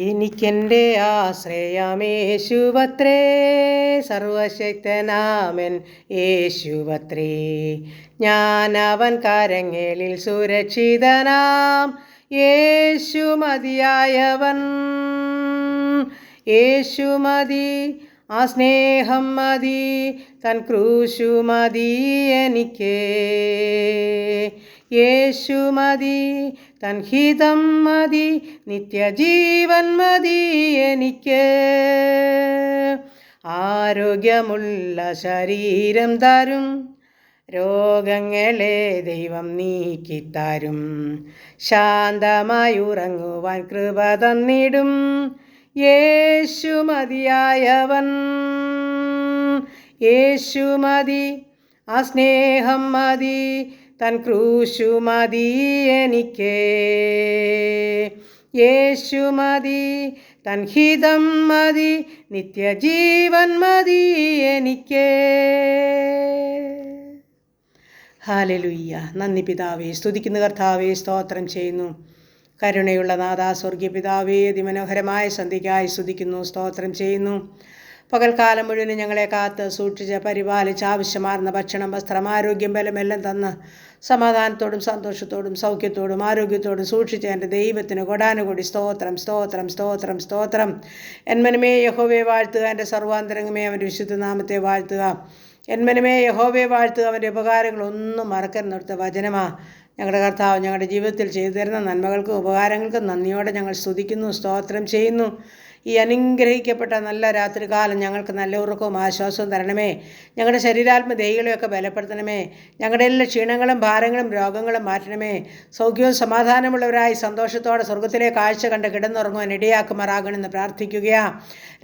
എനിക്കെൻ്റെ ആശ്രയമേശുവത്രേ, സർവശക്തനാമൻ യേശുവത്രേ. ഞാൻ അവൻ കരങ്ങളിൽ സുരക്ഷിതനാം, യേശു മതിയായവൻ. യേശു മതി, ആ സ്നേഹം മതി, തൻ ക്രൂശു മതി എനിക്ക്. യേശു മതി, തൻ ഹിതം മതി, നിത്യജീവൻ മതി എനിക്ക്. ആരോഗ്യമുള്ള ശരീരം തരും, രോഗങ്ങളെ ദൈവം നീക്കിത്തരും. ശാന്തമായി ഉറങ്ങുവാൻ കൃപ തന്നിടും, യേശു മതിയായവൻ. യേശു മതി, ആ സ്നേഹം മതി, തൻ ക്രൂശു മതി എനിക്ക്. യേശു മതി, തൻ ഹിതം മതി, നിത്യജീവൻ മതി എനിക്ക്. ഹല്ലേലൂയ. നന്ദി പിതാവേ, സ്തുതിക്കുന്ന കർത്താവേ, സ്തോത്രം ചെയ്യുന്നു. കരുണയുള്ള നാഥാ, സ്വർഗീയ പിതാവേ, അതിമനോഹരമായ സന്ധ്യയ്ക്കായി സ്തുതിക്കുന്നു, സ്തോത്രം ചെയ്യുന്നു. പകൽക്കാലം മുഴുവനും ഞങ്ങളെ കാത്ത് സൂക്ഷിച്ച് പരിപാലിച്ച് ആവശ്യമാർന്ന ഭക്ഷണം, വസ്ത്രം, ആരോഗ്യം, ബലമെല്ലാം തന്ന് സമാധാനത്തോടും സന്തോഷത്തോടും സൗഖ്യത്തോടും ആരോഗ്യത്തോടും സൂക്ഷിച്ച എൻ്റെ ദൈവത്തിന് കൊടാനുകൂടി സ്തോത്രം, സ്തോത്രം, സ്തോത്രം, സ്തോത്രം. എന്മനമേ യഹോവയെ വാഴ്ത്തുക, എൻ്റെ സർവാന്തരംഗമേ അവൻ്റെ വിശുദ്ധ നാമത്തെ വാഴ്ത്തുക. എന്മനമേ യഹോവയെ വാഴ്ത്തുക, അവൻ്റെ ഉപകാരങ്ങളൊന്നും മറക്കരുന്നിടത്ത വചനമാ. ഞങ്ങളുടെ കർത്താവ് ഞങ്ങളുടെ ജീവിതത്തിൽ ചെയ്തു തരുന്ന നന്മകൾക്കും ഉപകാരങ്ങൾക്കും നന്ദിയോടെ ഞങ്ങൾ സ്തുതിക്കുന്നു, സ്തോത്രം ചെയ്യുന്നു. ഈ അനുഗ്രഹിക്കപ്പെട്ട നല്ല രാത്രികാലം ഞങ്ങൾക്ക് നല്ല ഉറക്കവും ആശ്വാസവും തരണമേ. ഞങ്ങളുടെ ശരീരാത്മദേഹികളെയൊക്കെ ബലപ്പെടുത്തണമേ. ഞങ്ങളുടെ എല്ലാ ക്ഷീണങ്ങളും ഭാരങ്ങളും രോഗങ്ങളും മാറ്റണമേ. സൗഖ്യവും സമാധാനമുള്ളവരായി സന്തോഷത്തോടെ സ്വർഗത്തിലെ കാഴ്ച കണ്ട് കിടന്നുറങ്ങുവാൻ ഇടയാക്കുമാറാകണമെന്ന് പ്രാർത്ഥിക്കുകയാണ്.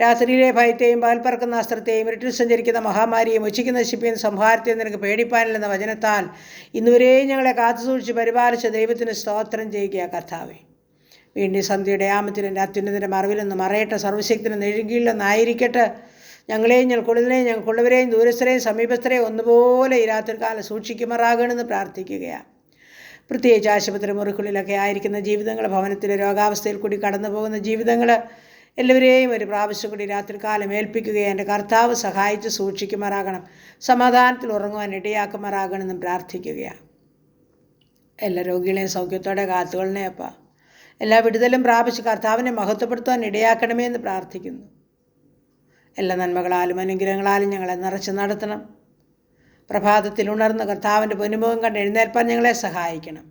രാത്രിയിലെ ഭയത്തെയും പകൽപ്പറക്കുന്ന അസ്ത്രത്തെയും ഇരുട്ടിൽ സഞ്ചരിക്കുന്ന മഹാമാരിയും ഉച്ചയ്ക്ക് നശിപ്പിക്കുന്ന സംഹാരത്തെയും നിനക്ക് പേടിപ്പാനില്ലെന്ന വചനത്താൽ ഇന്നുവരെയും ഞങ്ങളെ കാത്തുസൂക്ഷിച്ച് പരിപാലിച്ച ദൈവത്തിന് സ്തോത്രം ചെയ്യുക കർത്താവേ. വീണ്ടും സന്ധ്യയുടെ ആമത്തിൽ എൻ്റെ അത്യുന്നതിൻ്റെ മറവിലൊന്ന് മറയട്ടെ, സർവശക്തിന് നെഴുകിയിലൊന്നായിരിക്കട്ടെ. ഞങ്ങളെയും ഞങ്ങൾക്കുള്ളതിനെയും ഞങ്ങൾക്കുള്ളവരെയും ദൂരസ്ഥരെയും സമീപസ്ഥരെയും ഒന്നുപോലെ ഈ രാത്രികാലം സൂക്ഷിക്കുമാറാകണമെന്ന് പ്രാർത്ഥിക്കുകയാണ്. പ്രത്യേകിച്ച് ആശുപത്രി മുറിക്കുള്ളിലൊക്കെ ആയിരിക്കുന്ന ജീവിതങ്ങൾ, ഭവനത്തിലെ രോഗാവസ്ഥയിൽ കൂടി കടന്നു പോകുന്ന ജീവിതങ്ങൾ എല്ലാവരെയും ഒരു പ്രാവശ്യം കൂടി രാത്രികാലം ഏൽപ്പിക്കുകയാണ്. എൻ്റെ കർത്താവ് സഹായിച്ച് സൂക്ഷിക്കുമാറാകണം, സമാധാനത്തിൽ ഉറങ്ങുവാൻ ഇടയാക്കുമാറാകണമെന്നും പ്രാർത്ഥിക്കുകയാണ്. എല്ലാ രോഗികളെയും സൗഖ്യത്തോടെ കാത്തുകൊള്ളണേ അപ്പ. എല്ലാ വിടുതലും പ്രാപിച്ച് കർത്താവിനെ മഹത്വപ്പെടുത്തുവാൻ ഇടയാക്കണമേ എന്ന് പ്രാർത്ഥിക്കുന്നു. എല്ലാ നന്മകളാലും അനുഗ്രഹങ്ങളാലും ഞങ്ങളെ നിറച്ച് നടത്തണം. പ്രഭാതത്തിൽ ഉണർന്ന് കർത്താവിൻ്റെ പൊന്നുമുഖം കണ്ട് എഴുന്നേൽപ്പാൻ ഞങ്ങളെ സഹായിക്കണം.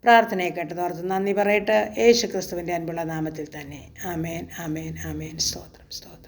പ്രാർത്ഥനയെ കേട്ടതോർത്ത് നന്ദി പറയട്ടെ, യേശു ക്രിസ്തുവിൻ്റെ അൻപുള്ള നാമത്തിൽ തന്നെ. ആമേൻ, ആമേൻ, ആമേൻ. സ്തോത്രം, സ്തോത്രം.